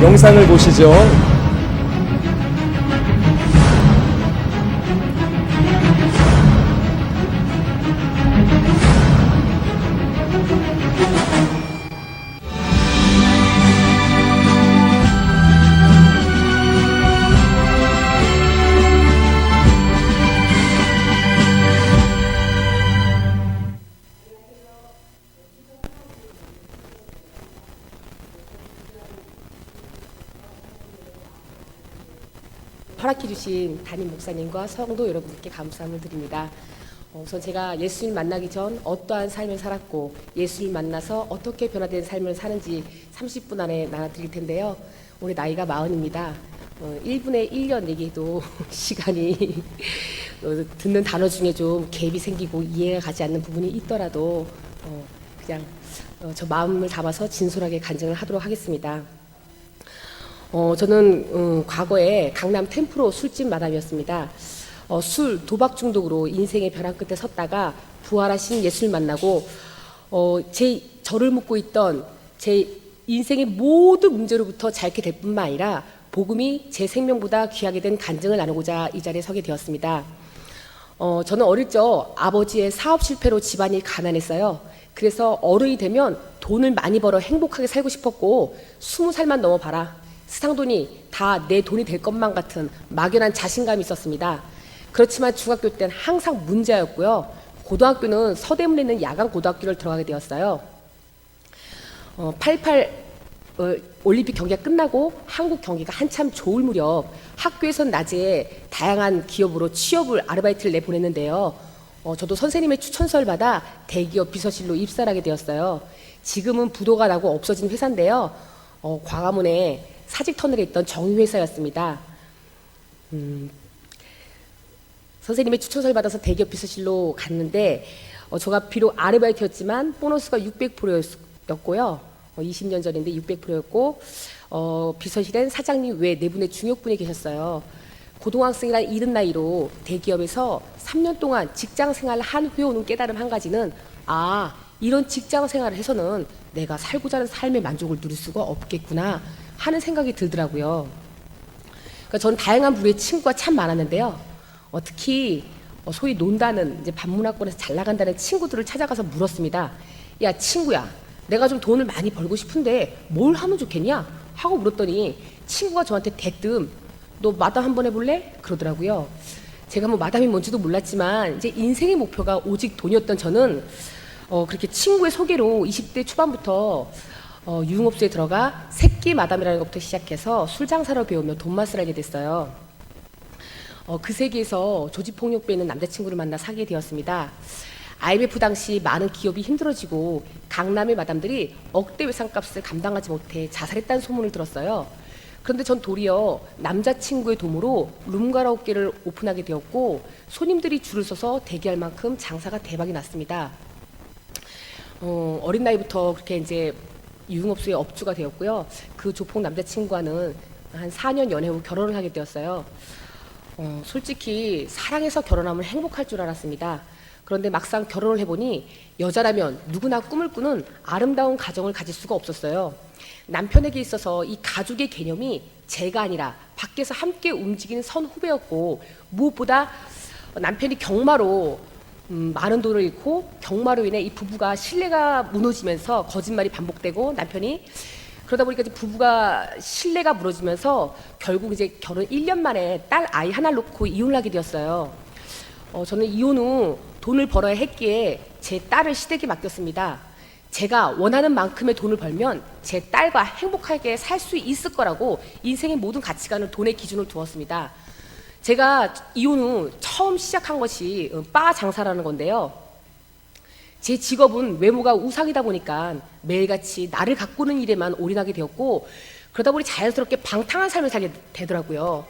영상을 보시죠. 허락해 주신 담임 목사님과 성도 여러분께 감사함을 드립니다. 우선 제가 예수님 만나기 전 어떠한 삶을 살았고 예수님 만나서 어떻게 변화된 삶을 사는지 30분 안에 나눠드릴 텐데요. 올해 나이가 40입니다. 1분에 1년 얘기해도 시간이 듣는 단어 중에 좀 갭이 생기고 이해가 가지 않는 부분이 있더라도 그냥 저 마음을 담아서 진솔하게 간증을 하도록 하겠습니다. 저는 과거에 강남 템프로 술집 마담이었습니다. 술, 도박 중독으로 인생의 벼랑 끝에 섰다가 부활하신 예수를 만나고 저를 묻고 있던 제 인생의 모든 문제로부터 자유케 될 뿐만 아니라 복음이 제 생명보다 귀하게 된 간증을 나누고자 이 자리에 서게 되었습니다. 저는 어릴 적 아버지의 사업 실패로 집안이 가난했어요. 그래서 어른이 되면 돈을 많이 벌어 행복하게 살고 싶었고 20살만 넘어봐라. 세상돈이 다 내 돈이 될 것만 같은 막연한 자신감이 있었습니다. 그렇지만 중학교 때는 항상 문제였고요. 고등학교는 서대문에 있는 야간 고등학교를 들어가게 되었어요. 88 올림픽 경기가 끝나고 한국 경기가 한참 좋을 무렵 학교에선 낮에 다양한 기업으로 취업을 아르바이트를 내보냈는데요. 저도 선생님의 추천서를 받아 대기업 비서실로 입사를 하게 되었어요. 지금은 부도가 나고 없어진 회사인데요. 광화문에 사직 터널에 있던 정유회사였습니다. 선생님의 추천서를 받아서 대기업 비서실로 갔는데 저가 비록 아르바이트였지만 보너스가 600%였고요. 20년 전인데 600%였고 비서실엔 사장님 외 네 분의 중역분이 계셨어요. 고등학생이란 이른 나이로 대기업에서 3년 동안 직장 생활을 한 후에 오는 깨달음 한 가지는 이런 직장 생활을 해서는 내가 살고자 하는 삶의 만족을 누릴 수가 없겠구나 하는 생각이 들더라고요. 그러니까 저는 다양한 부류의 친구가 참 많았는데요. 특히 소위 논다는 이제 반문화권에서 잘 나간다는 친구들을 찾아가서 물었습니다. 야 친구야, 내가 좀 돈을 많이 벌고 싶은데 뭘 하면 좋겠냐? 하고 물었더니 친구가 저한테 대뜸 너 마담 한번 해볼래? 그러더라고요. 제가 뭐 마담이 뭔지도 몰랐지만 이제 인생의 목표가 오직 돈이었던 저는 그렇게 친구의 소개로 20대 초반부터 유흥업소에 들어가 새끼 마담이라는 것부터 시작해서 술 장사를 배우며 돈맛을 알게 됐어요. 그 세계에서 조직폭력배에 있는 남자친구를 만나 사귀게 되었습니다. IMF 당시 많은 기업이 힘들어지고 강남의 마담들이 억대 외상값을 감당하지 못해 자살했다는 소문을 들었어요. 그런데 전 도리어 남자친구의 도움으로 룸가라오케를 오픈하게 되었고 손님들이 줄을 서서 대기할 만큼 장사가 대박이 났습니다. 어린 나이부터 그렇게 이제 유흥업소의 업주가 되었고요. 그 조폭 남자친구와는 한 4년 연애 후 결혼을 하게 되었어요. 솔직히 사랑해서 결혼하면 행복할 줄 알았습니다. 그런데 막상 결혼을 해보니 여자라면 누구나 꿈을 꾸는 아름다운 가정을 가질 수가 없었어요. 남편에게 있어서 이 가족의 개념이 제가 아니라 밖에서 함께 움직이는 선후배였고 무엇보다 남편이 경마로 많은 돈을 잃고 경마로 인해 이 부부가 신뢰가 무너지면서 거짓말이 반복되고 남편이 그러다 보니까 이제 부부가 신뢰가 무너지면서 결국 이제 결혼 1년 만에 딸 아이 하나 놓고 이혼을 하게 되었어요. 저는 이혼 후 돈을 벌어야 했기에 제 딸을 시댁에 맡겼습니다. 제가 원하는 만큼의 돈을 벌면 제 딸과 행복하게 살 수 있을 거라고 인생의 모든 가치관을 돈의 기준으로 두었습니다. 제가 이혼 후 처음 시작한 것이 바 장사라는 건데요. 제 직업은 외모가 우상이다 보니까 매일같이 나를 가꾸는 일에만 올인하게 되었고 그러다 보니 자연스럽게 방탕한 삶을 살게 되더라고요.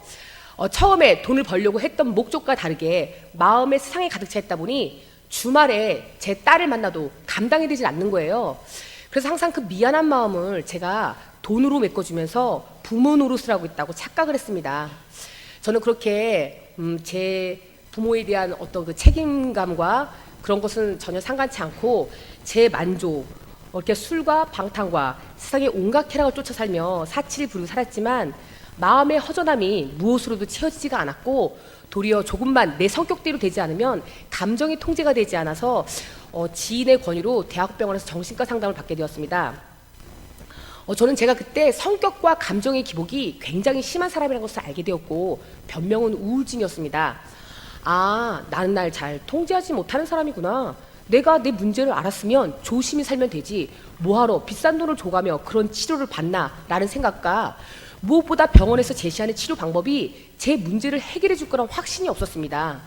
처음에 돈을 벌려고 했던 목적과 다르게 마음에 세상에 가득 차 있다 보니 주말에 제 딸을 만나도 감당이 되질 않는 거예요. 그래서 항상 그 미안한 마음을 제가 돈으로 메꿔주면서 부모 노릇을 하고 있다고 착각을 했습니다. 저는 그렇게 제 부모에 대한 어떤 그 책임감과 그런 것은 전혀 상관치 않고 제 만족, 이렇게 술과 방탕과 세상의 온갖 쾌락을 쫓아 살며 사치를 부리고 살았지만 마음의 허전함이 무엇으로도 채워지지가 않았고 도리어 조금만 내 성격대로 되지 않으면 감정이 통제가 되지 않아서 지인의 권유로 대학병원에서 정신과 상담을 받게 되었습니다. 저는 제가 그때 성격과 감정의 기복이 굉장히 심한 사람이라는 것을 알게 되었고 변명은 우울증이었습니다. 아, 나는 날 잘 통제하지 못하는 사람이구나. 내가 내 문제를 알았으면 조심히 살면 되지. 뭐하러 비싼 돈을 줘가며 그런 치료를 받나 라는 생각과 무엇보다 병원에서 제시하는 치료 방법이 제 문제를 해결해 줄 거란 확신이 없었습니다.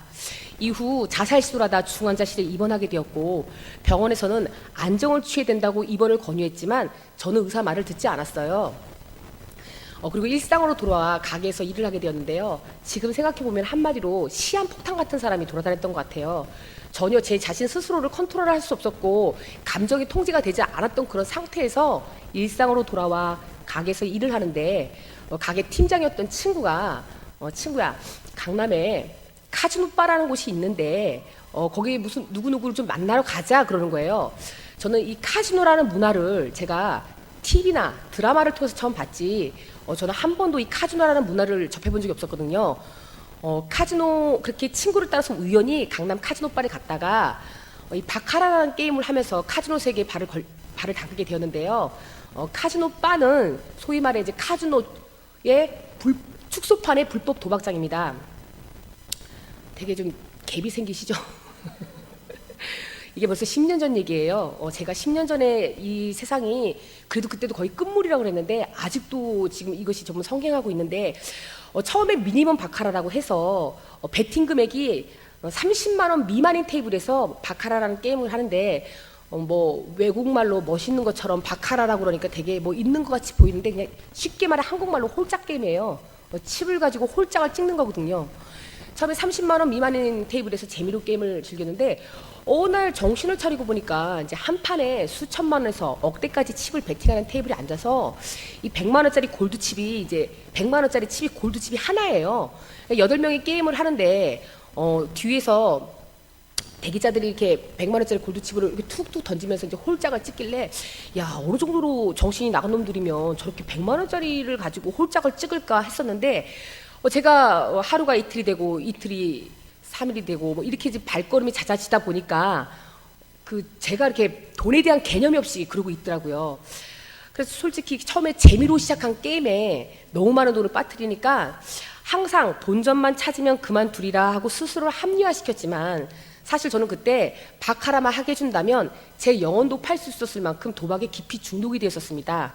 이후 자살 시도를 하다 중환자실에 입원하게 되었고 병원에서는 안정을 취해야 된다고 입원을 권유했지만 저는 의사 말을 듣지 않았어요. 그리고 일상으로 돌아와 가게에서 일을 하게 되었는데요. 지금 생각해보면 한마디로 시한폭탄 같은 사람이 돌아다녔던 것 같아요. 전혀 제 자신 스스로를 컨트롤할 수 없었고 감정이 통제가 되지 않았던 그런 상태에서 일상으로 돌아와 가게에서 일을 하는데 가게 팀장이었던 친구가 친구야, 강남에 카지노 바라는 곳이 있는데 거기 무슨 누구누구를 좀 만나러 가자 그러는 거예요. 저는 이 카지노라는 문화를 제가 TV나 드라마를 통해서 처음 봤지 저는 한 번도 이 카지노라는 문화를 접해본 적이 없었거든요. 카지노 그렇게 친구를 따라서 우연히 강남 카지노 바에 갔다가 이 바카라라는 게임을 하면서 카지노 세계에 발을 담그게 되었는데요. 카지노 바는 소위 말해 이제 카지노의 축소판의 불법 도박장입니다. 되게 좀 갭이 생기시죠? 이게 벌써 10년 전 얘기예요. 제가 10년 전에 이 세상이 그래도 그때도 거의 끝물이라고 그랬는데 아직도 지금 이것이 정말 성행하고 있는데 처음에 미니멈 바카라라고 해서 베팅 금액이 30만 원 미만인 테이블에서 바카라라는 게임을 하는데 뭐 외국말로 멋있는 것처럼 바카라라고 그러니까 되게 뭐 있는 것 같이 보이는데 그냥 쉽게 말해 한국말로 홀짝 게임이에요. 칩을 가지고 홀짝을 찍는 거거든요. 처음에 30만 원 미만인 테이블에서 재미로 게임을 즐겼는데 어느 날 정신을 차리고 보니까 이제 한 판에 수천만 원에서 억대까지 칩을 베팅하는 테이블에 앉아서 이 100만 원짜리 골드 칩이 이제 100만 원짜리 칩이 골드 칩이 하나예요. 8명이 게임을 하는데 뒤에서 대기자들이 이렇게 100만 원짜리 골드 칩을 이렇게 툭툭 던지면서 이제 홀짝을 찍길래 야, 어느 정도로 정신이 나간 놈들이면 저렇게 100만 원짜리를 가지고 홀짝을 찍을까 했었는데 제가 하루가 이틀이 되고 이틀이 3일이 되고 뭐 이렇게 이제 발걸음이 잦아지다 보니까 제가 이렇게 돈에 대한 개념이 없이 그러고 있더라고요. 그래서 솔직히 처음에 재미로 시작한 게임에 너무 많은 돈을 빠뜨리니까 항상 본전만 찾으면 그만두리라 하고 스스로를 합리화시켰지만 사실 저는 그때 바카라만 하게 해준다면 제 영혼도 팔 수 있었을 만큼 도박에 깊이 중독이 되었었습니다.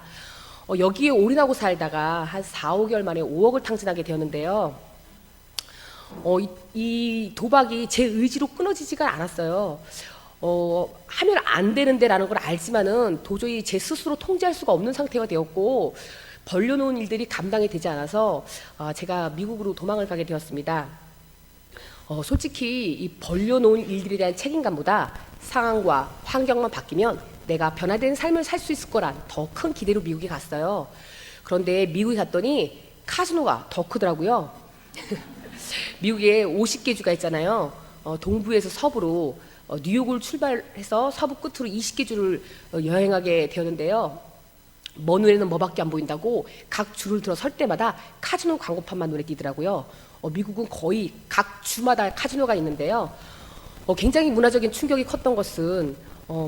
여기에 올인하고 살다가 한 4, 5개월 만에 5억을 탕진하게 되었는데요. 이 도박이 제 의지로 끊어지지가 않았어요. 하면 안 되는데 라는 걸 알지만은 도저히 제 스스로 통제할 수가 없는 상태가 되었고 벌려놓은 일들이 감당이 되지 않아서 제가 미국으로 도망을 가게 되었습니다. 솔직히 이 벌려놓은 일들에 대한 책임감보다 상황과 환경만 바뀌면 내가 변화된 삶을 살 수 있을 거란 더 큰 기대로 미국에 갔어요. 그런데 미국에 갔더니 카지노가 더 크더라고요. 미국에 50개 주가 있잖아요. 동부에서 서부로 뉴욕을 출발해서 서부 끝으로 20개 주를 여행하게 되었는데요. 먼 눈에는 뭐밖에 안 보인다고 각 주를 들어 설 때마다 카지노 광고판만 눈에 띄더라고요. 미국은 거의 각 주마다 카지노가 있는데요. 굉장히 문화적인 충격이 컸던 것은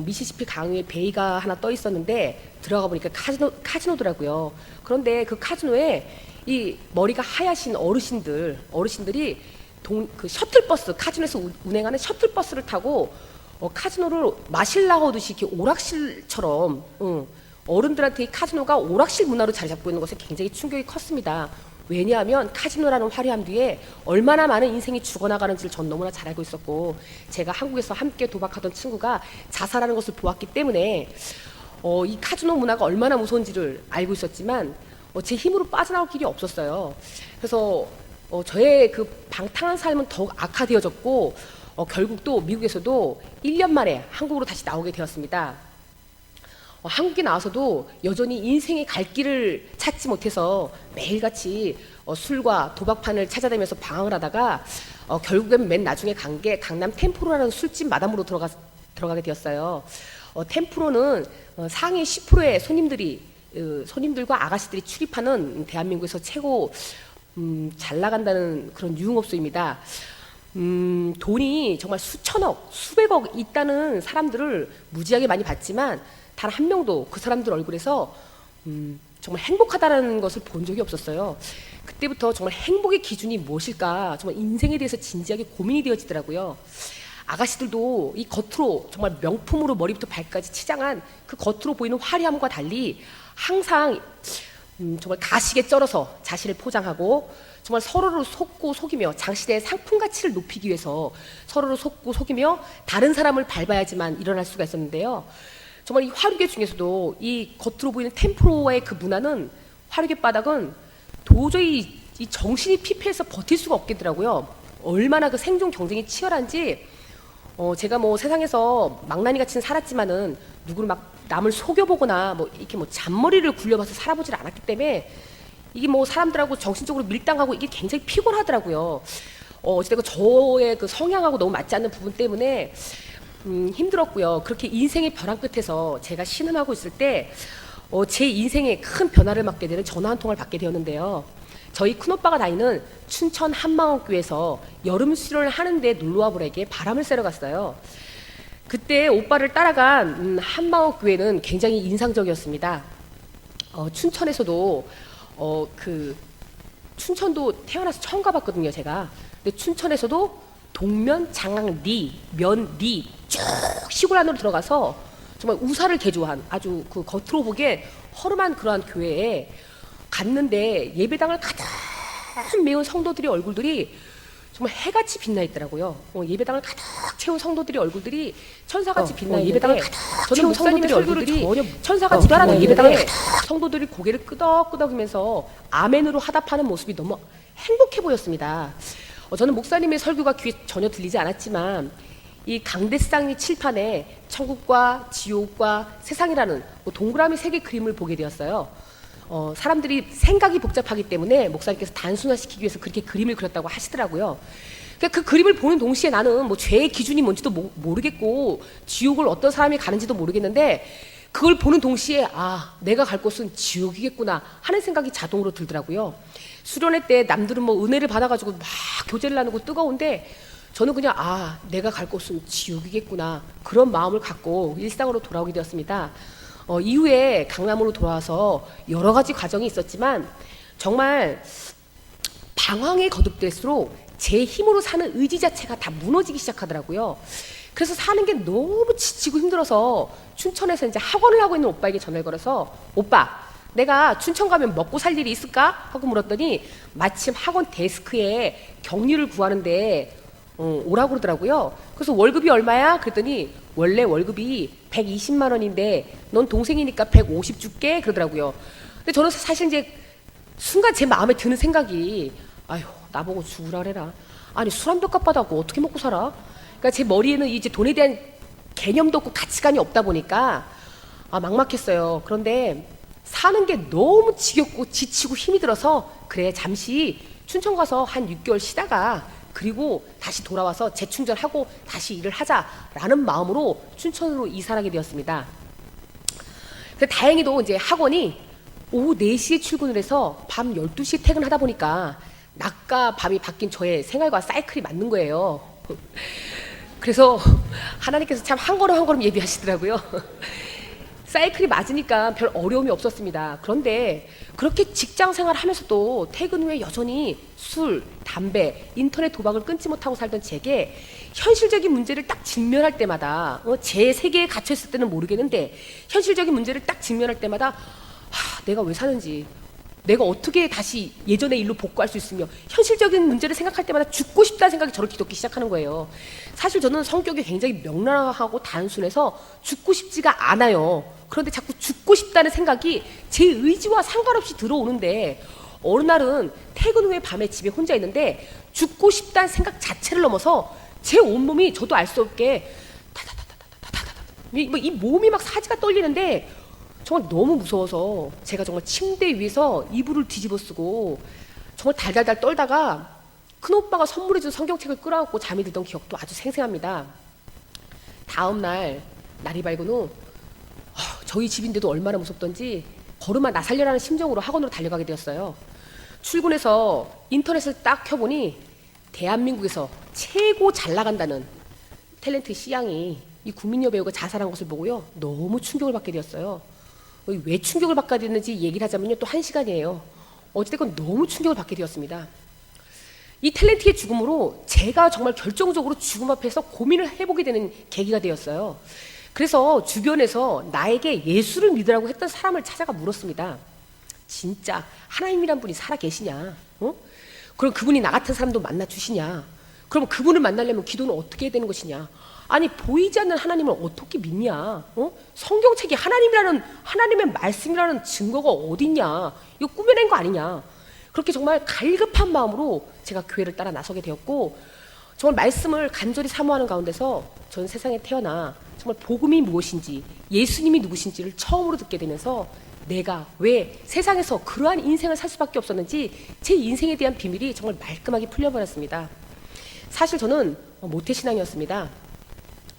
미시시피 강 위에 베이가 하나 떠 있었는데 들어가 보니까 카지노더라고요. 그런데 그 카지노에 이 머리가 하얗신 어르신들이 그 셔틀버스, 카지노에서 운행하는 셔틀버스를 타고 카지노를 마실라고 하듯이 이렇게 오락실처럼 어른들한테 이 카지노가 오락실 문화로 자리 잡고 있는 것에 굉장히 충격이 컸습니다. 왜냐하면 카지노라는 화려함 뒤에 얼마나 많은 인생이 죽어나가는지를 전 너무나 잘 알고 있었고 제가 한국에서 함께 도박하던 친구가 자살하는 것을 보았기 때문에 이 카지노 문화가 얼마나 무서운지를 알고 있었지만 제 힘으로 빠져나올 길이 없었어요. 그래서 저의 그 방탕한 삶은 더욱 악화되어졌고 결국 또 미국에서도 1년 만에 한국으로 다시 나오게 되었습니다. 한국에 나와서도 여전히 인생의 갈 길을 찾지 못해서 매일같이 술과 도박판을 찾아다니면서 방황을 하다가 결국엔 맨 나중에 간 게 강남 템포로라는 술집 마담으로 들어가게 되었어요. 템프로는 상위 10%의 손님들과 아가씨들이 출입하는 대한민국에서 최고 잘 나간다는 그런 유흥업소입니다. 돈이 정말 수천억, 수백억 있다는 사람들을 무지하게 많이 봤지만 단 한 명도 그 사람들 얼굴에서 정말 행복하다는 것을 본 적이 없었어요. 그때부터 정말 행복의 기준이 무엇일까 정말 인생에 대해서 진지하게 고민이 되어지더라고요. 아가씨들도 이 겉으로 정말 명품으로 머리부터 발까지 치장한 그 겉으로 보이는 화려함과 달리 항상 정말 가식에 쩔어서 자신을 포장하고 정말 서로를 속고 속이며 장시대의 상품 가치를 높이기 위해서 서로를 속고 속이며 다른 사람을 밟아야지만 일어날 수가 있었는데요. 정말 이 화류계 중에서도 이 겉으로 보이는 템프로와의 그 문화는 화류계 바닥은 도저히 이 정신이 피폐해서 버틸 수가 없겠더라고요. 얼마나 그 생존 경쟁이 치열한지 제가 뭐 세상에서 망나니 같이는 살았지만은 누구를 막 남을 속여보거나 뭐 이렇게 뭐 잔머리를 굴려봐서 살아보질 않았기 때문에 이게 뭐 사람들하고 정신적으로 밀당하고 이게 굉장히 피곤하더라고요. 어찌됐건 저의 그 성향하고 너무 맞지 않는 부분 때문에 힘들었고요. 그렇게 인생의 벼랑 끝에서 제가 신음하고 있을 때 제 인생에 큰 변화를 맞게 되는 전화 한 통을 받게 되었는데요. 저희 큰오빠가 다니는 춘천 한마음교회에서 여름 수련을 하는데 놀러와 보라에게 바람을 쐬러 갔어요. 그때 오빠를 따라간 한마음교회는 굉장히 인상적이었습니다. 춘천에서도 춘천도 태어나서 처음 가봤거든요, 제가. 근데 춘천에서도 동면, 장항, 면, 쭉 시골 안으로 들어가서 정말 우사를 개조한 아주 그 겉으로 보기에 허름한 그러한 교회에 갔는데 예배당을 가득 메운 성도들의 얼굴들이 정말 해같이 빛나 있더라고요. 예배당을 가득 채운 성도들의 얼굴들이 천사같이 빛나 있는데 예배당을 가득 채운 성도들의 얼굴들이 천사같이 빛나 있는데 예배당을 가득 성도들이 고개를 끄덕끄덕이면서 아멘으로 화답하는 모습이 너무 행복해 보였습니다. 저는 목사님의 설교가 귀에 전혀 들리지 않았지만 이 강대상리 칠판에 천국과 지옥과 세상이라는 동그라미 3개 그림을 보게 되었어요. 사람들이 생각이 복잡하기 때문에 목사님께서 단순화시키기 위해서 그렇게 그림을 그렸다고 하시더라고요. 그러니까 그 그림을 보는 동시에 나는 뭐 죄의 기준이 뭔지도 모르겠고 지옥을 어떤 사람이 가는지도 모르겠는데 그걸 보는 동시에 내가 갈 곳은 지옥이겠구나 하는 생각이 자동으로 들더라고요. 수련회 때 남들은 뭐 은혜를 받아가지고 막 교제를 나누고 뜨거운데 저는 그냥 내가 갈 곳은 지옥이겠구나 그런 마음을 갖고 일상으로 돌아오게 되었습니다. 이후에 강남으로 돌아와서 여러 가지 과정이 있었지만 정말 방황에 거듭될수록 제 힘으로 사는 의지 자체가 다 무너지기 시작하더라고요. 그래서 사는 게 너무 지치고 힘들어서 춘천에서 이제 학원을 하고 있는 오빠에게 전화를 걸어서 오빠 내가 춘천 가면 먹고 살 일이 있을까? 하고 물었더니 마침 학원 데스크에 격리를 구하는데 오라고 그러더라고요. 그래서 월급이 얼마야? 그랬더니 원래 월급이 120만 원인데 넌 동생이니까 150 줄게 그러더라고요. 근데 저는 사실 이제 순간 제 마음에 드는 생각이 나보고 죽으라 그래라. 아니 술 한 벽값 받아고 어떻게 먹고 살아? 그러니까 제 머리에는 이제 돈에 대한 개념도 없고 가치관이 없다 보니까 막막했어요. 그런데 사는 게 너무 지겹고 지치고 힘이 들어서 그래 잠시 춘천 가서 한 6개월 쉬다가 그리고 다시 돌아와서 재충전하고 다시 일을 하자라는 마음으로 춘천으로 이사하게 되었습니다. 근데 다행히도 이제 학원이 오후 4시에 출근을 해서 밤 12시에 퇴근하다 보니까 낮과 밤이 바뀐 저의 생활과 사이클이 맞는 거예요. 그래서 하나님께서 참 한 걸음 한 걸음 예비하시더라고요. 사이클이 맞으니까 별 어려움이 없었습니다. 그런데 그렇게 직장 생활하면서도 퇴근 후에 여전히 술, 담배, 인터넷 도박을 끊지 못하고 살던 제게 현실적인 문제를 딱 직면할 때마다 제 세계에 갇혀있을 때는 모르겠는데 현실적인 문제를 딱 직면할 때마다 내가 왜 사는지 내가 어떻게 다시 예전의 일로 복구할 수 있으며 현실적인 문제를 생각할 때마다 죽고 싶다는 생각이 저를 뒤덮기 시작하는 거예요. 사실 저는 성격이 굉장히 명랑하고 단순해서 죽고 싶지가 않아요. 그런데 자꾸 죽고 싶다는 생각이 제 의지와 상관없이 들어오는데 어느 날은 퇴근 후에 밤에 집에 혼자 있는데 죽고 싶다는 생각 자체를 넘어서 제 온몸이 저도 알 수 없게 이 몸이 막 사지가 떨리는데 정말 너무 무서워서 제가 정말 침대 위에서 이불을 뒤집어 쓰고 정말 달달달 떨다가 큰오빠가 선물해준 성경책을 끌어안고 잠이 들던 기억도 아주 생생합니다. 다음 날 날이 밝은 후 저희 집인데도 얼마나 무섭던지 걸음아 나 살려라는 심정으로 학원으로 달려가게 되었어요. 출근해서 인터넷을 딱 켜보니 대한민국에서 최고 잘 나간다는 탤런트 C양이 이 국민여 배우가 자살한 것을 보고요, 너무 충격을 받게 되었어요. 왜 충격을 받게 됐는지 얘기를 하자면요, 또 1시간이에요. 어찌됐건 너무 충격을 받게 되었습니다. 이 탤런트의 죽음으로 제가 정말 결정적으로 죽음 앞에서 고민을 해보게 되는 계기가 되었어요. 그래서 주변에서 나에게 예수를 믿으라고 했던 사람을 찾아가 물었습니다. 진짜 하나님이란 분이 살아 계시냐? 그럼 그분이 나 같은 사람도 만나 주시냐? 그럼 그분을 만나려면 기도는 어떻게 해야 되는 것이냐? 아니 보이지 않는 하나님을 어떻게 믿냐? 성경책에 하나님의 말씀이라는 증거가 어딨냐? 이거 꾸며낸 거 아니냐? 그렇게 정말 갈급한 마음으로 제가 교회를 따라 나서게 되었고, 정말 말씀을 간절히 사모하는 가운데서 전 세상에 태어나 정말 복음이 무엇인지, 예수님이 누구신지를 처음으로 듣게 되면서 내가 왜 세상에서 그러한 인생을 살 수밖에 없었는지 제 인생에 대한 비밀이 정말 말끔하게 풀려버렸습니다. 사실 저는 모태신앙이었습니다.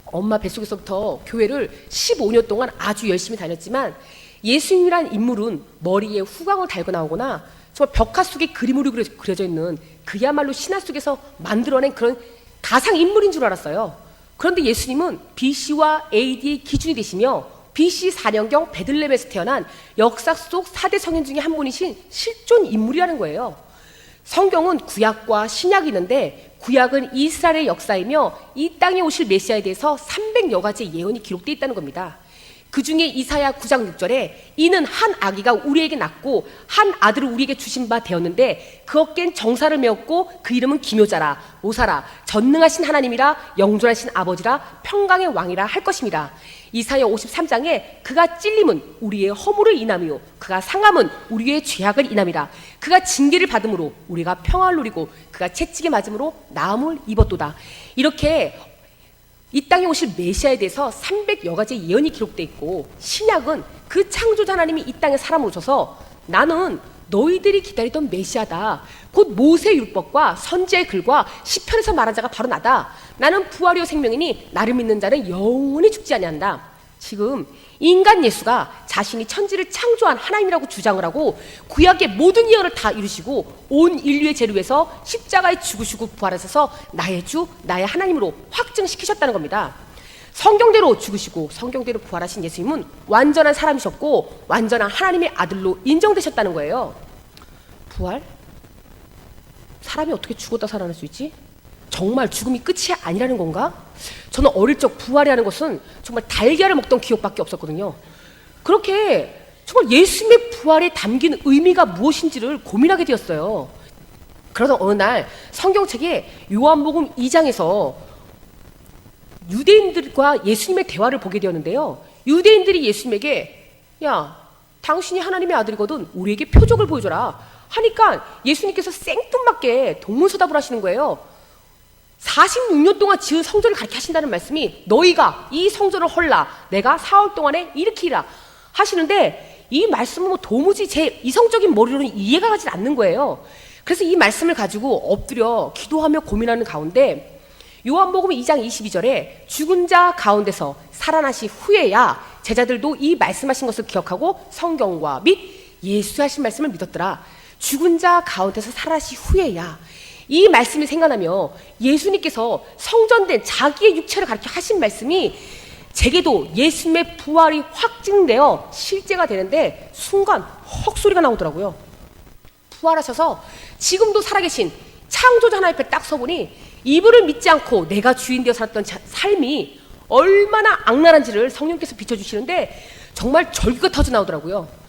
엄마 뱃속에서부터 교회를 15년 동안 아주 열심히 다녔지만 예수님이란 인물은 머리에 후광을 달고 나오거나 정말 벽화 속에 그림으로 그려져 있는 그야말로 신화 속에서 만들어낸 그런 가상 인물인 줄 알았어요. 그런데 예수님은 BC와 AD의 기준이 되시며 BC 4년경 베들레헴에서 태어난 역사 속 4대 성인 중에 한 분이신 실존 인물이라는 거예요. 성경은 구약과 신약이 있는데 구약은 이스라엘의 역사이며 이 땅에 오실 메시아에 대해서 300여 가지의 예언이 기록되어 있다는 겁니다. 그 중에 이사야 9장 6절에 이는 한 아기가 우리에게 낳고 한 아들을 우리에게 주신 바 되었는데 그 어깨엔 정사를 메었고 그 이름은 기묘자라 모사라 전능하신 하나님이라 영존하신 아버지라 평강의 왕이라 할 것입니다. 이사야 53장에 그가 찔림은 우리의 허물을 인함이요 그가 상함은 우리의 죄악을 인함이라. 그가 징계를 받음으로 우리가 평화를 누리고 그가 채찍에 맞음으로 나음을 입었도다. 이렇게 이 땅에 오실 메시아에 대해서 300여 가지의 예언이 기록되어 있고, 신약은 그 창조자 하나님이 이 땅에 사람을 오셔서 나는 너희들이 기다리던 메시아다. 곧 모세의 율법과 선지자의 글과 시편에서 말한 자가 바로 나다. 나는 부활이요 생명이니 나를 믿는 자는 영원히 죽지 아니한다. 지금 인간 예수가 자신이 천지를 창조한 하나님이라고 주장을 하고 구약의 모든 예언을 다 이루시고 온 인류의 죄를 위해서 십자가에 죽으시고 부활하셔서 나의 주, 나의 하나님으로 확증시키셨다는 겁니다. 성경대로 죽으시고 성경대로 부활하신 예수님은 완전한 사람이셨고 완전한 하나님의 아들로 인정되셨다는 거예요. 부활? 사람이 어떻게 죽었다 살아날 수 있지? 정말 죽음이 끝이 아니라는 건가? 저는 어릴 적 부활이라는 것은 정말 달걀을 먹던 기억밖에 없었거든요. 그렇게 정말 예수님의 부활에 담긴 의미가 무엇인지를 고민하게 되었어요. 그러던 어느 날 성경책에 요한복음 2장에서 유대인들과 예수님의 대화를 보게 되었는데요. 유대인들이 예수님에게 야, 당신이 하나님의 아들이거든 우리에게 표적을 보여줘라 하니까 예수님께서 생뚱맞게 동문서답을 하시는 거예요. 46년 동안 지은 성전을 가르쳐 하신다는 말씀이 너희가 이 성전을 헐라 내가 4월 동안에 일으키라 하시는데 이 말씀은 뭐 도무지 제 이성적인 머리로는 이해가 가지 않는 거예요. 그래서 이 말씀을 가지고 엎드려 기도하며 고민하는 가운데 요한복음 2장 22절에 죽은 자 가운데서 살아나신 후에야 제자들도 이 말씀하신 것을 기억하고 성경과 및 예수 하신 말씀을 믿었더라. 죽은 자 가운데서 살아나신 후에야 이 말씀이 생각나며 예수님께서 성전된 자기의 육체를 가르쳐 하신 말씀이 제게도 예수님의 부활이 확증되어 실제가 되는데 순간 헉소리가 나오더라고요. 부활하셔서 지금도 살아계신 창조자 하나님 앞에 딱 서보니 이분을 믿지 않고 내가 주인 되어 살았던 삶이 얼마나 악랄한지를 성령께서 비춰주시는데 정말 절규가 터져 나오더라고요.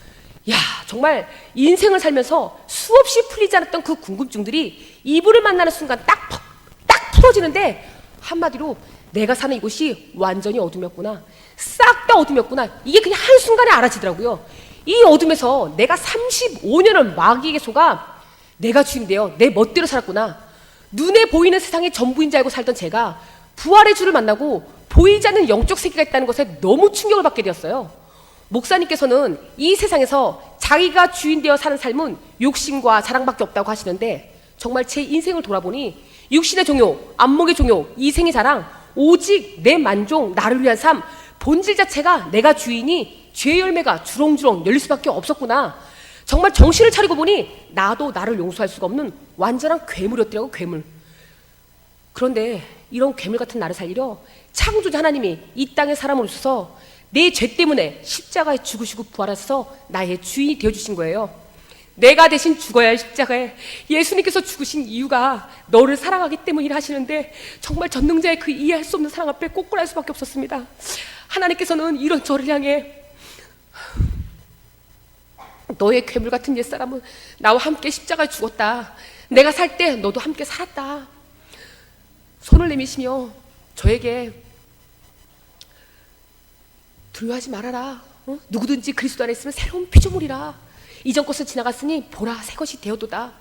야, 정말 인생을 살면서 수없이 풀리지 않았던 그 궁금증들이 이분을 만나는 순간 딱 풀어지는데 한마디로 내가 사는 이곳이 완전히 어둠이었구나. 싹 다 어둠이었구나. 이게 그냥 한순간에 알아지더라고요. 이 어둠에서 내가 35년을 마귀에게 속아 내가 주인 되어 내 멋대로 살았구나. 눈에 보이는 세상의 전부인 줄 알고 살던 제가 부활의 주를 만나고 보이지 않는 영적 세계가 있다는 것에 너무 충격을 받게 되었어요. 목사님께서는 이 세상에서 자기가 주인 되어 사는 삶은 욕심과 자랑밖에 없다고 하시는데 정말 제 인생을 돌아보니 육신의 종욕, 안목의 종욕, 이생의 자랑, 오직 내 만족, 나를 위한 삶, 본질 자체가 내가 주인이 죄의 열매가 주렁주렁 열릴 수밖에 없었구나. 정말 정신을 차리고 보니 나도 나를 용서할 수가 없는 완전한 괴물이었더라고, 괴물. 그런데 이런 괴물 같은 나를 살리려 창조자 하나님이 이 땅에 사람을 오셔서 내 죄 때문에 십자가에 죽으시고 부활하셔서 나의 주인이 되어주신 거예요. 내가 대신 죽어야 할 십자가에 예수님께서 죽으신 이유가 너를 사랑하기 때문이라 하시는데, 정말 전능자의 그 이해할 수 없는 사랑 앞에 꼬꾸랄 수밖에 없었습니다. 하나님께서는 이런 저를 향해 너의 괴물 같은 옛사람은 나와 함께 십자가에 죽었다. 내가 살 때 너도 함께 살았다. 손을 내미시며 저에게 두려워하지 말아라. 누구든지 그리스도 안에 있으면 새로운 피조물이라. 이전 것은 지나갔으니 보라 새 것이 되었도다.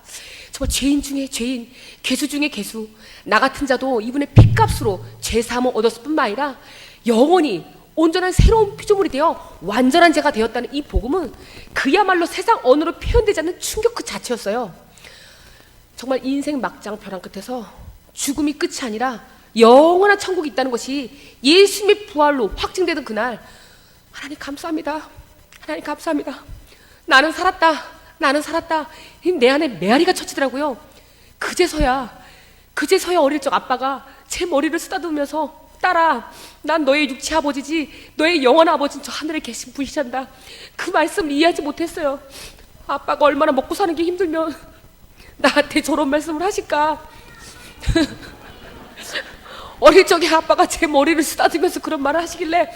정말 죄인 중에 죄인, 괴수 중에 괴수, 나 같은 자도 이분의 핏값으로 죄사함을 얻었을 뿐만 아니라 영원히 온전한 새로운 피조물이 되어 완전한 자가 되었다는 이 복음은 그야말로 세상 언어로 표현되지 않는 충격 그 자체였어요. 정말 인생 막장 벼랑 끝에서 죽음이 끝이 아니라 영원한 천국이 있다는 것이 예수님의 부활로 확증되던 그날, 하나님 감사합니다. 하나님 감사합니다. 나는 살았다. 나는 살았다. 내 안에 메아리가 쳐지더라고요. 그제서야 어릴 적 아빠가 제 머리를 쓰다듬으면서 딸아, 난 너의 육체 아버지지 너의 영원한 아버지는 저 하늘에 계신 분이란다. 그 말씀을 이해하지 못했어요. 아빠가 얼마나 먹고 사는 게 힘들면 나한테 저런 말씀을 하실까. 어릴 적에 아빠가 제 머리를 쓰다듬으면서 그런 말을 하시길래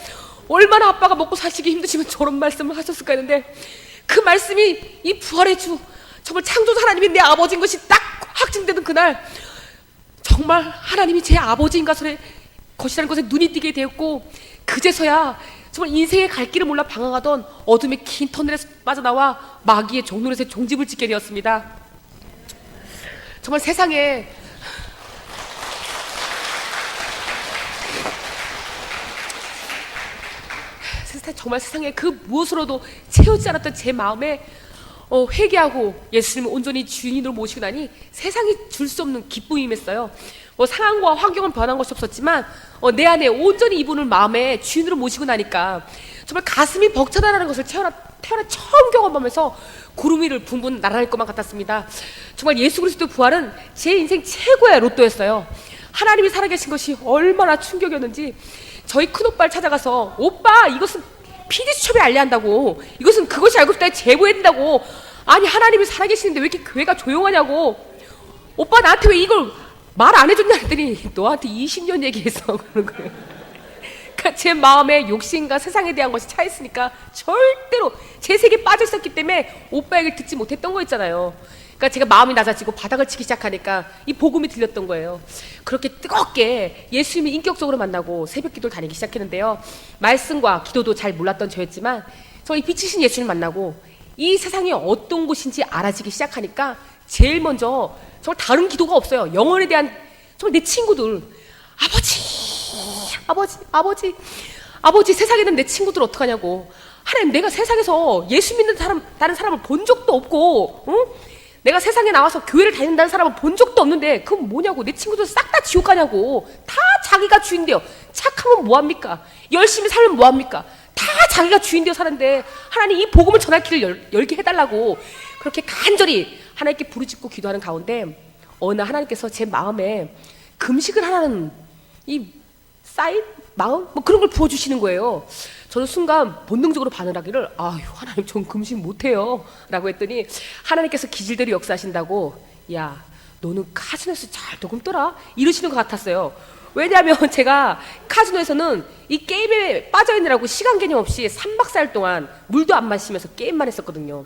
얼마나 아빠가 먹고 사시기 힘드시면 저런 말씀을 하셨을까 했는데, 그 말씀이 이 부활의 주, 정말 창조자 하나님이 내 아버지인 것이 딱 확증되는 그날, 정말 하나님이 제 아버지인 것이라는 것에 눈이 띄게 되었고, 그제서야 정말 인생의 갈 길을 몰라 방황하던 어둠의 긴 터널에서 빠져나와 마귀의 종노릇에 종집을 짓게 되었습니다. 정말 세상에 정말 세상에 그 무엇으로도 채우지 않았던 제 마음에 회개하고 예수님을 온전히 주인으로 모시고 나니 세상이 줄 수 없는 기쁨이 임했어요. 상황과 환경은 변한 것이 없었지만 내 안에 온전히 이분을 마음에 주인으로 모시고 나니까 정말 가슴이 벅차다라는 것을 태어나 처음 경험하면서 구름 위를 붕붕 날아갈 것만 같았습니다. 정말 예수 그리스도 부활은 제 인생 최고의 로또였어요. 하나님이 살아계신 것이 얼마나 충격이었는지 저희 큰오빠를 찾아가서, 오빠 이것은 PD수첩에 알려한다고, 이것은 그것이 알고 싶다에 제보해야 된다고, 아니 하나님이 살아계시는데 왜 이렇게 교회가 조용하냐고, 오빠 나한테 왜 이걸 말 안 해줬냐 했더니 너한테 20년 얘기했어 그러는 거예요. 그러니까 제 마음에 욕심과 세상에 대한 것이 차있으니까 절대로 제 세계에 빠져 있었기 때문에 오빠 얘기를 듣지 못했던 거였잖아요. 그러니까 제가 마음이 낮아지고 바닥을 치기 시작하니까 이 복음이 들렸던 거예요. 그렇게 뜨겁게 예수님을 인격적으로 만나고 새벽 기도를 다니기 시작했는데요. 말씀과 기도도 잘 몰랐던 저였지만 저희 빛이신 예수님을 만나고 이 세상이 어떤 곳인지 알아지기 시작하니까 제일 먼저 정말 다른 기도가 없어요. 영혼에 대한 정말 내 친구들, 아버지 세상에는 내 친구들 어떡하냐고. 하나님, 내가 세상에서 예수 믿는 사람, 다른 사람을 본 적도 없고, 응? 내가 세상에 나와서 교회를 다닌다는 사람을 본 적도 없는데 그건 뭐냐고. 내 친구들 싹 다 지옥 가냐고. 다 자기가 주인데요. 착하면 뭐합니까? 열심히 살면 뭐합니까? 다 자기가 주인되어 사는데 하나님 이 복음을 전할 길을 열게 해달라고 그렇게 간절히 하나님께 부르짖고 기도하는 가운데 어느 날 하나님께서 제 마음에 금식을 하라는 이 쌓인 마음? 그런 걸 부어주시는 거예요. 저는 순간 본능적으로 반응하기를, 아유 하나님 전 금식 못해요 라고 했더니 하나님께서 기질대로 역사하신다고, 야 너는 카지노에서 잘 도금떠라 이러시는 것 같았어요. 왜냐하면 제가 카지노에서는 이 게임에 빠져있느라고 시간 개념 없이 3박 4일 동안 물도 안 마시면서 게임만 했었거든요.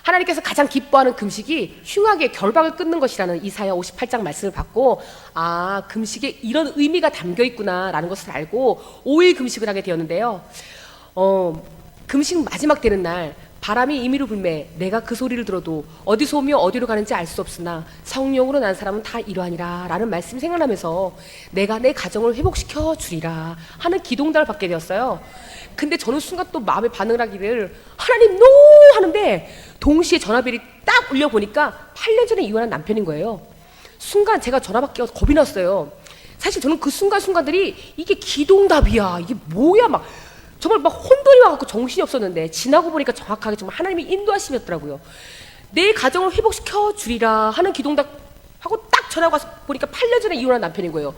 하나님께서 가장 기뻐하는 금식이 흉악의 결박을 끊는 것이라는 이사야 58장 말씀을 받고, 아 금식에 이런 의미가 담겨 있구나 라는 것을 알고 5일 금식을 하게 되었는데요. 금식 마지막 되는 날 바람이 임의로 불매 내가 그 소리를 들어도 어디서 오며 어디로 가는지 알 수 없으나 성령으로 난 사람은 다 이러하니라 라는 말씀이 생각나면서 내가 내 가정을 회복시켜 주리라 하는 기도응답을 받게 되었어요. 근데 저는 순간 또 마음의 반응을 하기를, 하나님 노 하는데 동시에 전화벨이 딱 울려 보니까 8년 전에 이혼한 남편인 거예요. 순간 제가 전화 받기가 겁이 났어요. 사실 저는 그 순간순간들이 이게 기도응답이야, 이게 뭐야, 막 정말 막 혼돈이 와갖고 정신이 없었는데 지나고 보니까 정확하게 정말 하나님의 인도하심이었더라고요. 내 가정을 회복시켜 주리라 하는 기도응답 하고 딱 전화가 와서 보니까 8년 전에 이혼한 남편인 거예요.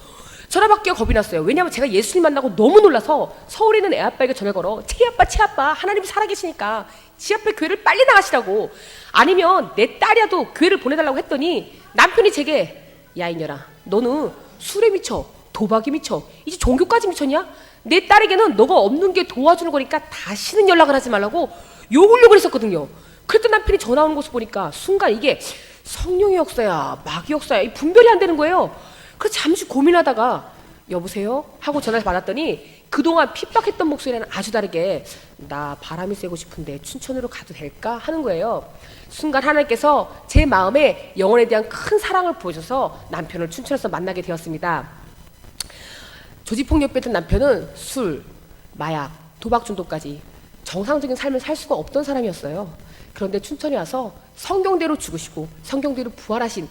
전화 받기가 겁이 났어요. 왜냐하면 제가 예수님 만나고 너무 놀라서 서울에 있는 애아빠에게 전화 걸어, 채아빠 하나님 살아계시니까 지 앞에 교회를 빨리 나가시라고, 아니면 내 딸이라도 교회를 보내달라고 했더니 남편이 제게, 야 이년아, 너는 술에 미쳐, 도박이 미쳐, 이제 종교까지 미쳤냐? 내 딸에게는 너가 없는 게 도와주는 거니까 다시는 연락을 하지 말라고 욕을 했었거든요. 그랬던 남편이 전화 오는 것을 보니까 순간 이게 성령의 역사야, 마귀 역사야, 이 분별이 안 되는 거예요. 그래서 잠시 고민하다가 여보세요? 하고 전화를 받았더니 그동안 핍박했던 목소리는 아주 다르게, 나 바람이 쐬고 싶은데 춘천으로 가도 될까? 하는 거예요. 순간 하나님께서 제 마음에 영혼에 대한 큰 사랑을 보여줘서 남편을 춘천에서 만나게 되었습니다. 조직폭력배던 남편은 술, 마약, 도박 중독까지 정상적인 삶을 살 수가 없던 사람이었어요. 그런데 춘천에 와서 성경대로 죽으시고 성경대로 부활하신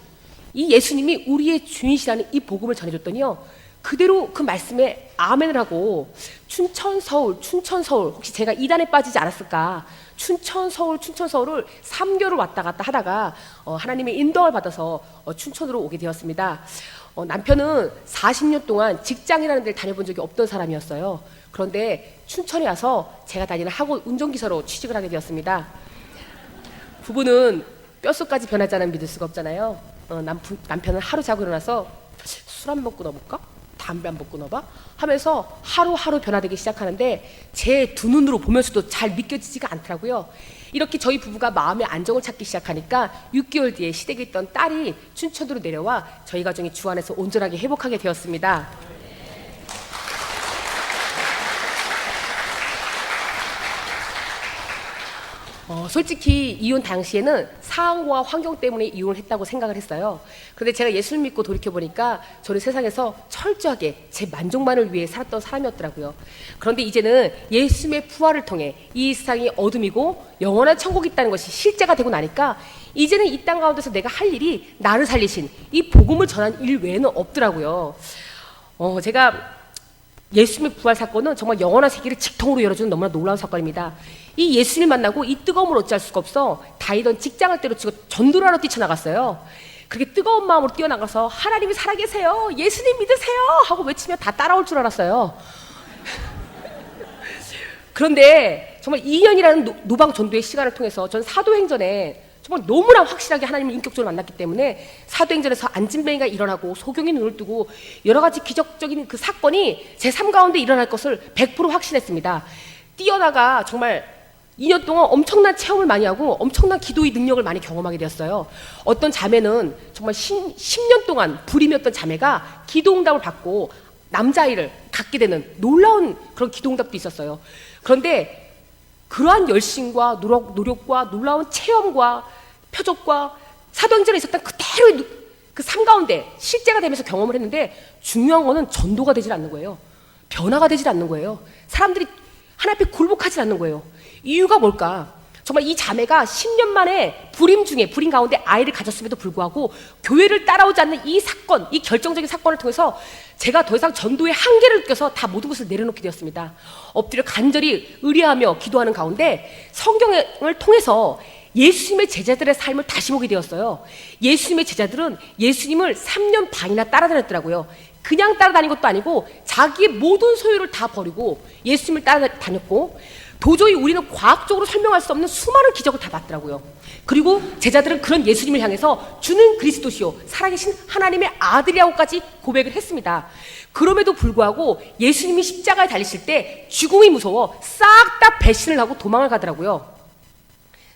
이 예수님이 우리의 주인이시라는 이 복음을 전해줬더니요, 그대로 그 말씀에 아멘을 하고 춘천 서울 혹시 제가 이단에 빠지지 않았을까, 춘천 서울을 3개월 왔다 갔다 하다가 하나님의 인도를 받아서 춘천으로 오게 되었습니다. 남편은 40년 동안 직장이라는 데를 다녀본 적이 없던 사람이었어요. 그런데 춘천에 와서 제가 다니는 학원 운전기사로 취직을 하게 되었습니다. 부부는 뼛속까지 변하지 않으면 믿을 수가 없잖아요. 남편은 하루 자고 일어나서 술 한 번 끊어볼까? 담배 한 번 끊어봐? 하면서 하루하루 변화되기 시작하는데 제 두 눈으로 보면서도 잘 믿겨지지가 않더라고요. 이렇게 저희 부부가 마음의 안정을 찾기 시작하니까 6개월 뒤에 시댁에 있던 딸이 춘천으로 내려와 저희 가정이 주 안에서 온전하게 회복하게 되었습니다. 솔직히 이혼 당시에는 상황과 환경 때문에 이혼을 했다고 생각을 했어요. 그런데 제가 예수를 믿고 돌이켜보니까 저는 세상에서 철저하게 제 만족만을 위해 살았던 사람이었더라고요. 그런데 이제는 예수님의 부활을 통해 이 세상이 어둠이고 영원한 천국이 있다는 것이 실제가 되고 나니까 이제는 이 땅 가운데서 내가 할 일이 나를 살리신 이 복음을 전하는 일 외에는 없더라고요. 제가 예수님의 부활 사건은 정말 영원한 세계를 직통으로 열어주는 너무나 놀라운 사건입니다. 이 예수님을 만나고 이 뜨거움을 어찌할 수가 없어 다니던 직장을 때려치고 전도를 하러 뛰쳐나갔어요. 그렇게 뜨거운 마음으로 뛰어나가서 하나님이 살아계세요, 예수님 믿으세요 하고 외치면 다 따라올 줄 알았어요. 그런데 정말 2년이라는 노방 전도의 시간을 통해서 전 사도행전에 정말 너무나 확실하게 하나님을 인격적으로 만났기 때문에 사도행전에서 안진뱅이가 일어나고 소경이 눈을 뜨고 여러 가지 기적적인 그 사건이 제 삶 가운데 일어날 것을 100% 확신했습니다. 뛰어나가 정말 2년 동안 엄청난 체험을 많이 하고 엄청난 기도의 능력을 많이 경험하게 되었어요. 어떤 자매는 정말 10년 동안 불임이었던 자매가 기도응답을 받고 남자아이를 갖게 되는 놀라운 그런 기도응답도 있었어요. 그런데 그러한 열심과 노력과 놀라운 체험과 표적과 사도행전에 있었던 그대로 그 삶 가운데 실제가 되면서 경험을 했는데 중요한 거는 전도가 되질 않는 거예요. 변화가 되질 않는 거예요. 사람들이 하나님 앞에 굴복하지 않는 거예요. 이유가 뭘까? 정말 이 자매가 10년 만에 불임 가운데 아이를 가졌음에도 불구하고 교회를 따라오지 않는 이 사건, 이 결정적인 사건을 통해서 제가 더 이상 전도의 한계를 느껴서 다 모든 것을 내려놓게 되었습니다. 엎드려 간절히 의뢰하며 기도하는 가운데 성경을 통해서 예수님의 제자들의 삶을 다시 보게 되었어요. 예수님의 제자들은 예수님을 3년 반이나 따라다녔더라고요. 그냥 따라다닌 것도 아니고 자기의 모든 소유를 다 버리고 예수님을 따라다녔고, 도저히 우리는 과학적으로 설명할 수 없는 수많은 기적을 다 봤더라고요. 그리고 제자들은 그런 예수님을 향해서 주는 그리스도시요 살아계신 하나님의 아들이라고까지 고백을 했습니다. 그럼에도 불구하고 예수님이 십자가에 달리실 때 죽음이 무서워 싹 다 배신을 하고 도망을 가더라고요.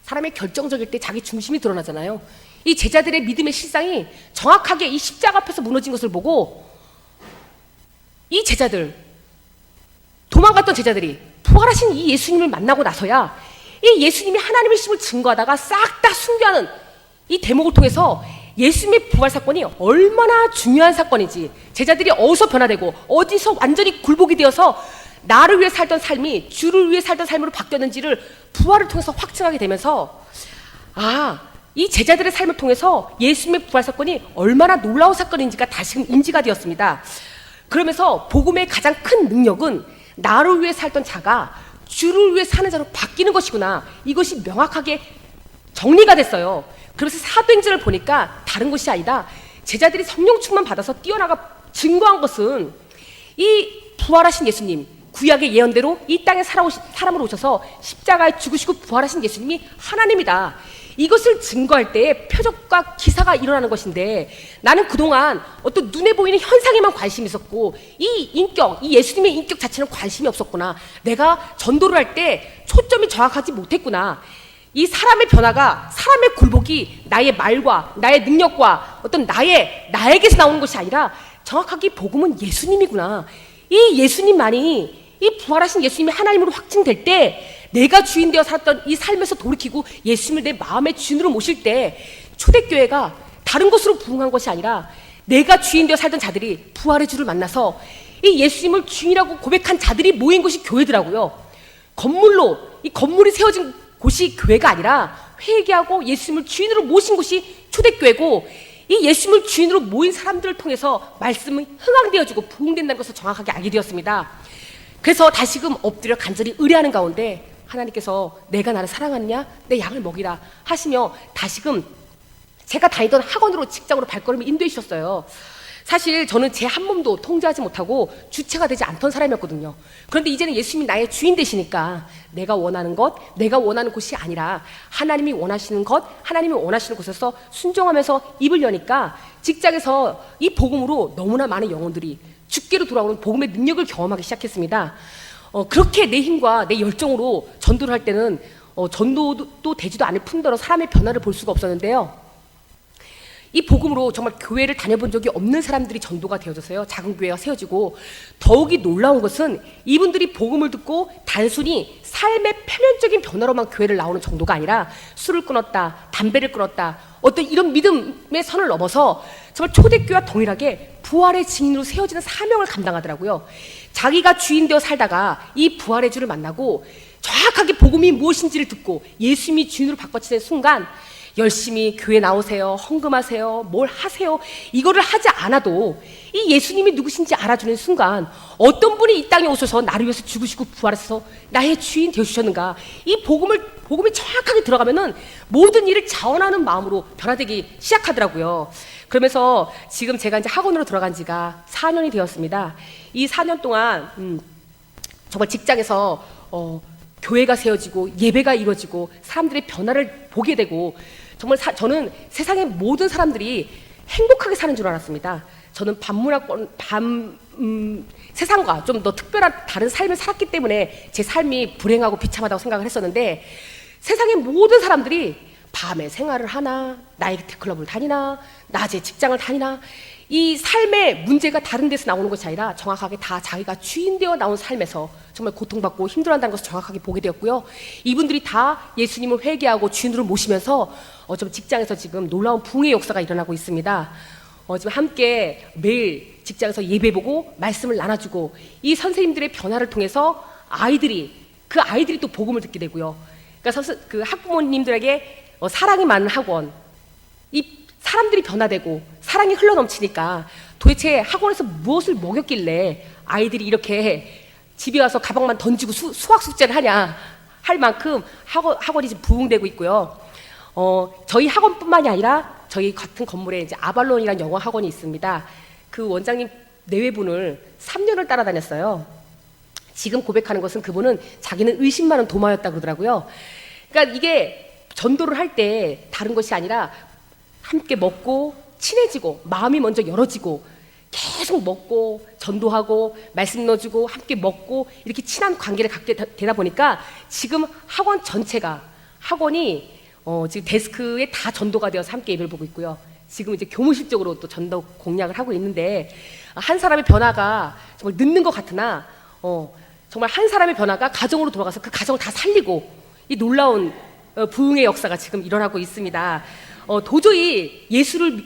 사람의 결정적일 때 자기 중심이 드러나잖아요. 이 제자들의 믿음의 실상이 정확하게 이 십자가 앞에서 무너진 것을 보고 이 제자들, 도망갔던 제자들이 부활하신 이 예수님을 만나고 나서야 이 예수님이 하나님이심을 증거하다가 싹 다 순교하는 이 대목을 통해서 예수님의 부활 사건이 얼마나 중요한 사건인지, 제자들이 어디서 변화되고 어디서 완전히 굴복이 되어서 나를 위해 살던 삶이 주를 위해 살던 삶으로 바뀌었는지를 부활을 통해서 확증하게 되면서, 이 제자들의 삶을 통해서 예수님의 부활 사건이 얼마나 놀라운 사건인지가 다시금 인지가 되었습니다. 그러면서 복음의 가장 큰 능력은 나를 위해 살던 자가 주를 위해 사는 자로 바뀌는 것이구나. 이것이 명확하게 정리가 됐어요. 그래서 사도행전을 보니까 다른 것이 아니라 제자들이 성령 충만 받아서 뛰어나가 증거한 것은 이 부활하신 예수님, 구약의 예언대로 이 땅에 사람으로 오셔서 십자가에 죽으시고 부활하신 예수님이 하나님이다. 이것을 증거할 때에 표적과 기사가 일어나는 것인데, 나는 그동안 어떤 눈에 보이는 현상에만 관심이 있었고 이 인격, 이 예수님의 인격 자체는 관심이 없었구나. 내가 전도를 할 때 초점이 정확하지 못했구나. 이 사람의 변화가, 사람의 굴복이 나의 말과 나의 능력과 어떤 나에게서 나오는 것이 아니라 정확하게 복음은 예수님이구나. 이 예수님만이, 이 부활하신 예수님이 하나님으로 확증될 때, 내가 주인 되어 살았던 이 삶에서 돌이키고 예수님을 내 마음의 주인으로 모실 때, 초대교회가 다른 것으로 부흥한 것이 아니라 내가 주인 되어 살던 자들이 부활의 주를 만나서 이 예수님을 주인이라고 고백한 자들이 모인 것이 교회더라고요. 이 건물이 세워진 곳이 교회가 아니라 회개하고 예수님을 주인으로 모신 곳이 초대교회고, 이 예수님을 주인으로 모인 사람들을 통해서 말씀이 흥황되어지고 부흥된다는 것을 정확하게 알게 되었습니다. 그래서 다시금 엎드려 간절히 의뢰하는 가운데 하나님께서 내가 나를 사랑하느냐? 내 양을 먹이라 하시며 다시금 제가 다니던 학원으로, 직장으로 발걸음을 인도해 주셨어요. 사실 저는 제 한 몸도 통제하지 못하고 주체가 되지 않던 사람이었거든요. 그런데 이제는 예수님이 나의 주인 되시니까 내가 원하는 것, 내가 원하는 곳이 아니라 하나님이 원하시는 것, 하나님이 원하시는 곳에서 순종하면서 입을 여니까 직장에서 이 복음으로 너무나 많은 영혼들이 죽게로 돌아오는 복음의 능력을 경험하기 시작했습니다. 그렇게 내 힘과 내 열정으로 전도를 할 때는 전도도 되지도 않을 뿐더러 사람의 변화를 볼 수가 없었는데요. 이 복음으로 정말 교회를 다녀본 적이 없는 사람들이 전도가 되어져서요, 작은 교회가 세워지고, 더욱이 놀라운 것은 이분들이 복음을 듣고 단순히 삶의 표면적인 변화로만 교회를 나오는 정도가 아니라 술을 끊었다, 담배를 끊었다, 어떤 이런 믿음의 선을 넘어서 정말 초대교회와 동일하게 부활의 증인으로 세워지는 사명을 감당하더라고요. 자기가 주인 되어 살다가 이 부활의 주를 만나고 정확하게 복음이 무엇인지를 듣고 예수님이 주인으로 바꿔치는 순간 열심히 교회 나오세요, 헌금하세요, 뭘 하세요, 이거를 하지 않아도 이 예수님이 누구신지 알아주는 순간, 어떤 분이 이 땅에 오셔서 나를 위해서 죽으시고 부활해서 나의 주인 되어주셨는가, 이 복음이 정확하게 들어가면은 모든 일을 자원하는 마음으로 변화되기 시작하더라고요. 그러면서 지금 제가 이제 학원으로 들어간 지가 4년이 되었습니다. 이 4년 동안 정말 직장에서 교회가 세워지고 예배가 이루어지고 사람들의 변화를 보게 되고, 정말 저는 세상의 모든 사람들이 행복하게 사는 줄 알았습니다. 저는 세상과 좀 더 특별한 다른 삶을 살았기 때문에 제 삶이 불행하고 비참하다고 생각을 했었는데, 세상의 모든 사람들이 밤에 생활을 하나, 나이트 클럽을 다니나, 낮에 직장을 다니나, 이 삶의 문제가 다른 데서 나오는 것이 아니라 정확하게 다 자기가 주인 되어 나온 삶에서 정말 고통받고 힘들어한다는 것을 정확하게 보게 되었고요. 이분들이 다 예수님을 회개하고 주인으로 모시면서 좀 직장에서 지금 놀라운 부흥의 역사가 일어나고 있습니다. 지금 함께 매일 직장에서 예배 보고 말씀을 나눠주고, 이 선생님들의 변화를 통해서 아이들이 또 복음을 듣게 되고요. 그러니까 그 학부모님들에게 사랑이 많은 학원, 이 사람들이 변화되고 사랑이 흘러넘치니까 도대체 학원에서 무엇을 먹였길래 아이들이 이렇게 집에 와서 가방만 던지고 수학 숙제를 하냐 할 만큼 학원이 지금 부흥되고 있고요. 저희 학원뿐만이 아니라 저희 같은 건물에 이제 아발론이라는 영어 학원이 있습니다. 그 원장님 내외분을 3년을 따라다녔어요. 지금 고백하는 것은 그분은 자기는 의심 많은 도마였다 그러더라고요. 그러니까 이게 전도를 할 때 다른 것이 아니라 함께 먹고 친해지고 마음이 먼저 열어지고 계속 먹고 전도하고 말씀 넣어주고 함께 먹고 이렇게 친한 관계를 갖게 되다 보니까 지금 학원 전체가, 학원이 지금 데스크에 다 전도가 되어서 함께 예배를 보고 있고요. 지금 이제 교무실적으로 또 전도 공략을 하고 있는데, 한 사람의 변화가 정말 늦는 것 같으나 정말 한 사람의 변화가 가정으로 돌아가서 그 가정을 다 살리고 이 놀라운 부흥의 역사가 지금 일어나고 있습니다. 도저히 예수를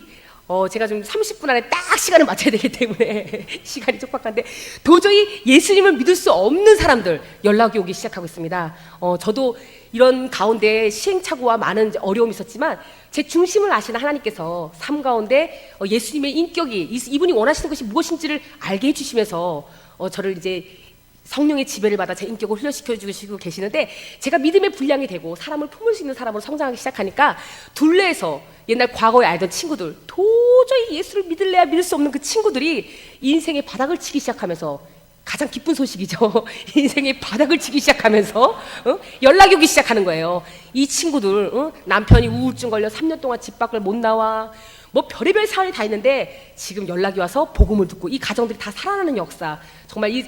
제가 좀 30분 안에 딱 시간을 맞춰야 되기 때문에 시간이 촉박한데 도저히 예수님을 믿을 수 없는 사람들 연락이 오기 시작하고 있습니다. 저도 이런 가운데 시행착오와 많은 어려움이 있었지만 제 중심을 아시는 하나님께서 삶 가운데 예수님의 인격이 이분이 원하시는 것이 무엇인지를 알게 해주시면서 저를 이제 성령의 지배를 받아 제 인격을 훈련시켜 주시고 계시는데 제가 믿음의 분량이 되고 사람을 품을 수 있는 사람으로 성장하기 시작하니까 둘레에서 옛날 과거에 알던 친구들 도저히 예수를 믿을래야 믿을 수 없는 그 친구들이 인생의 바닥을 치기 시작하면서 가장 기쁜 소식이죠. 인생의 바닥을 치기 시작하면서 연락이 오기 시작하는 거예요. 이 친구들 남편이 우울증 걸려 3년 동안 집 밖을 못 나와 뭐 별의별 사연이 다 있는데 지금 연락이 와서 복음을 듣고 이 가정들이 다 살아나는 역사 정말 이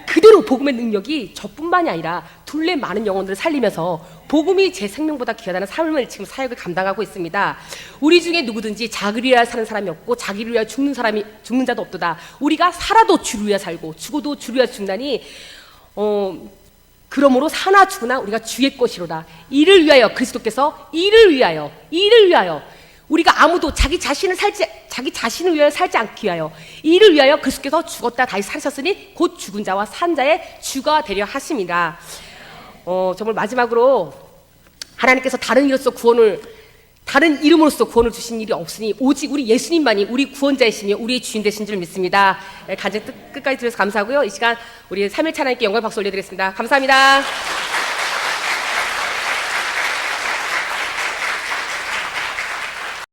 그대로 복음의 능력이 저뿐만이 아니라 둘레 많은 영혼들을 살리면서 복음이 제 생명보다 귀하다는 삶을 지금 사역을 감당하고 있습니다. 우리 중에 누구든지 자기를 위하여 사는 사람이 없고 자기를 위하여 죽는 자도 없도다. 우리가 살아도 주를 위하여 살고 죽어도 주를 위하여 죽나니 그러므로 사나 죽으나 우리가 주의 것이로다. 이를 위하여 그리스도께서 이를 위하여 우리가 아무도 자기 자신을 위하여 살지 않기 위하여 이를 위하여 그리스도께서 죽었다 다시 사셨으니 곧 죽은 자와 산 자의 주가 되려 하십니다. 정말 마지막으로 하나님께서 다른 이름으로서 구원을 주신 일이 없으니 오직 우리 예수님만이 우리 구원자이시며 우리의 주인 되신 줄 믿습니다. 간증 끝까지 들어서 감사하고요. 이 시간 우리 3일 찬양님께 영광의 박수 올려드리겠습니다. 감사합니다.